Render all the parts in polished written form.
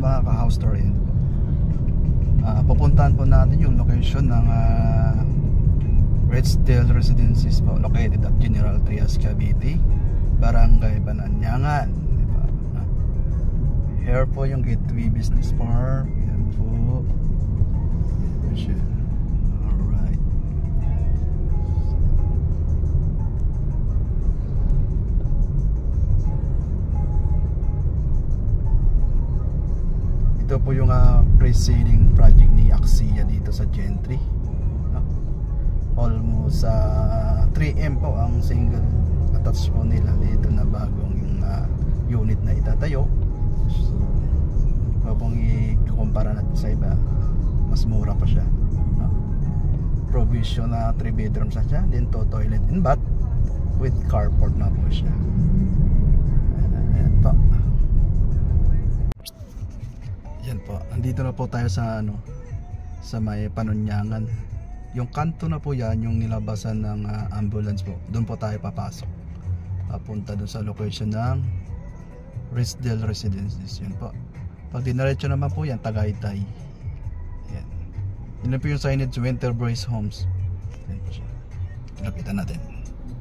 mga ka-house tour yan. Pupuntahan po natin yung location ng Ridgedale Residences po, located at General Trias, Cavite, Barangay Bananyangan, diba? Here po yung Gateway Business Park. Yan po. Alright. Ito po yung pre-sailing project ni Axia dito sa Gentry, no? Almost 3M po ang single attached po nila dito na bagong yung unit na itatayo. So kung i-kumpara natin sa iba, mas mura pa siya, no? Provision na 3 bedrooms na siya, then 2 toilet and bath with carport na po siya. Ayan po. Yan po, andito na po tayo sa sa may Panunyangan. Yung kanto na po yan, yung nilabasan ng ambulance po. Doon po tayo papasok. Papunta doon sa location ng Ridgedale Residences. Yan po. Pag dinaretso naman po yan, Tagaytay. Yan. Yan po yung signage, Winter Brace Homes. Yan po siya. Lapitan natin.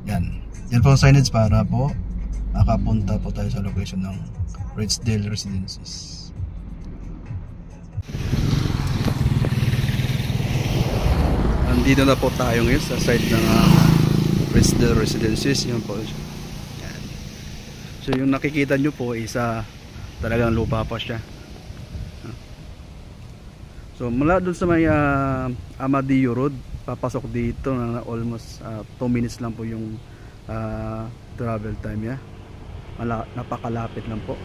Yan. Yan po ang signage para po makapunta po tayo sa location ng Ridgedale Residences. Andito na po tayo ngayon sa site ng Ridgedale Residences. Yan po. Yan. So yung nakikita nyo po isa talagang lupa pa siya. So mula dun sa may Amadeo Road, papasok dito na almost 2 minutes lang po yung travel time, ya. Napakalapit lang po.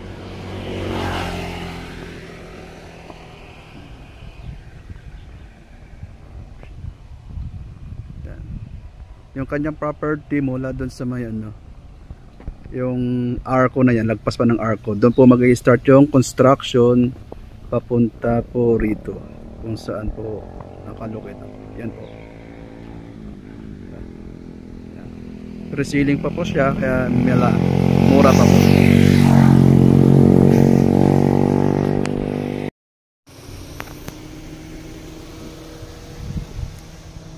Yung kanyang property mula doon sa may yung arco na yan, lagpas pa ng arco, doon po mag-i-start yung construction papunta po rito kung saan po nakalocate. Yan po. Pre-ceiling pa po siya, kaya mura pa po.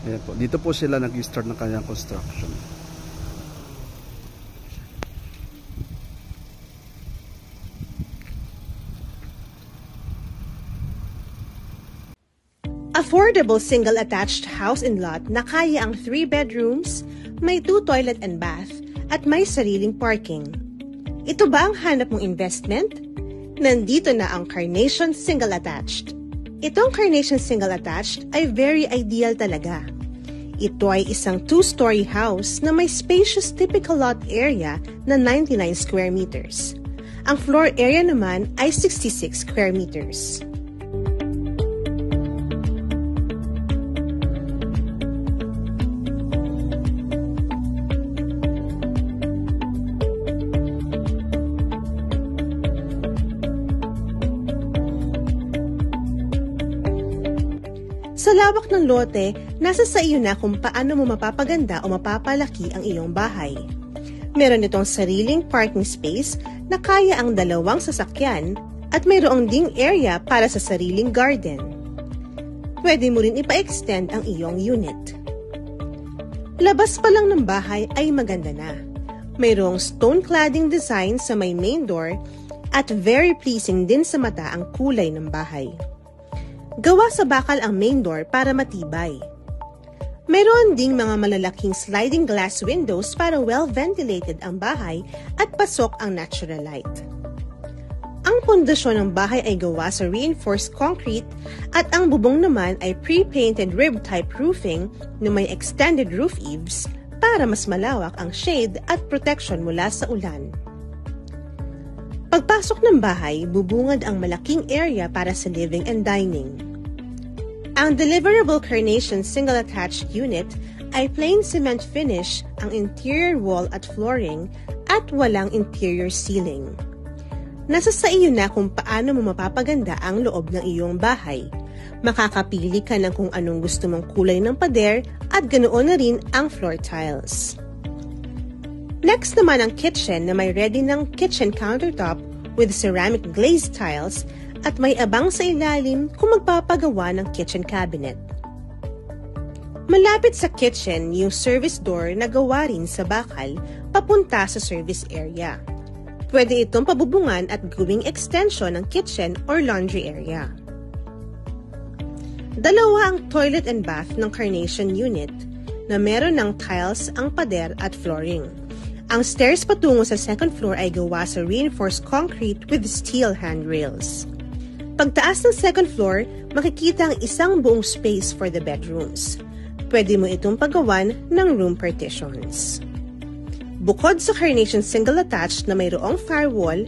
Ayan po. Dito po sila nag-start ng kanyang construction. Affordable single attached house and lot na kaya ang 3 bedrooms, may 2 toilet and bath, at may sariling parking. Ito ba ang hanap mong investment? Nandito na ang Carnation Single Attached. Itong Carnation Single Attached ay very ideal talaga. Ito ay isang 2-story house na may spacious typical lot area na 99 square meters. Ang floor area naman ay 66 square meters. Sa lawak ng lote, nasa sa iyo na kung paano mo mapapaganda o mapapalaki ang iyong bahay. Meron itong sariling parking space na kaya ang 2 sasakyan at mayroong ding area para sa sariling garden. Pwede mo rin ipa-extend ang iyong unit. Labas pa lang ng bahay ay maganda na. Mayroong stone cladding design sa may main door at very pleasing din sa mata ang kulay ng bahay. Gawa sa bakal ang main door para matibay. Mayroon ding mga malalaking sliding glass windows para well-ventilated ang bahay at pasok ang natural light. Ang pundasyon ng bahay ay gawa sa reinforced concrete at ang bubong naman ay pre-painted rib-type roofing na may extended roof eaves para mas malawak ang shade at protection mula sa ulan. Pagpasok ng bahay, bubungad ang malaking area para sa living and dining. Ang deliverable Carnation Single Attached Unit ay plain cement finish ang interior wall at flooring at walang interior ceiling. Nasa sa iyo na kung paano mo mapapaganda ang loob ng iyong bahay. Makakapili ka ng kung anong gusto mong kulay ng pader at ganoon na rin ang floor tiles. Next naman ang kitchen na may ready ng kitchen countertop with ceramic glazed tiles at may abang sa ilalim kung magpapagawa ng kitchen cabinet. Malapit sa kitchen yung service door na gawa rin sa bakal papunta sa service area. Pwede itong pabubungan at gawing extension ng kitchen or laundry area. Dalawa ang toilet and bath ng Carnation unit na meron ng tiles ang pader at flooring. Ang stairs patungo sa second floor ay gawa sa reinforced concrete with steel handrails. Pagtaas ng second floor, makikita ang isang buong space for the bedrooms. Pwede mo itong paggawan ng room partitions. Bukod sa Carnation single attached na mayroong firewall,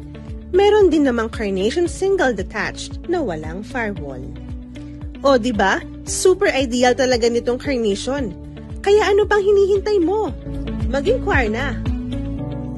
meron din namang Carnation single detached na walang firewall. O diba? Super ideal talaga nitong Carnation. Kaya ano pang hinihintay mo? Mag-inquire na!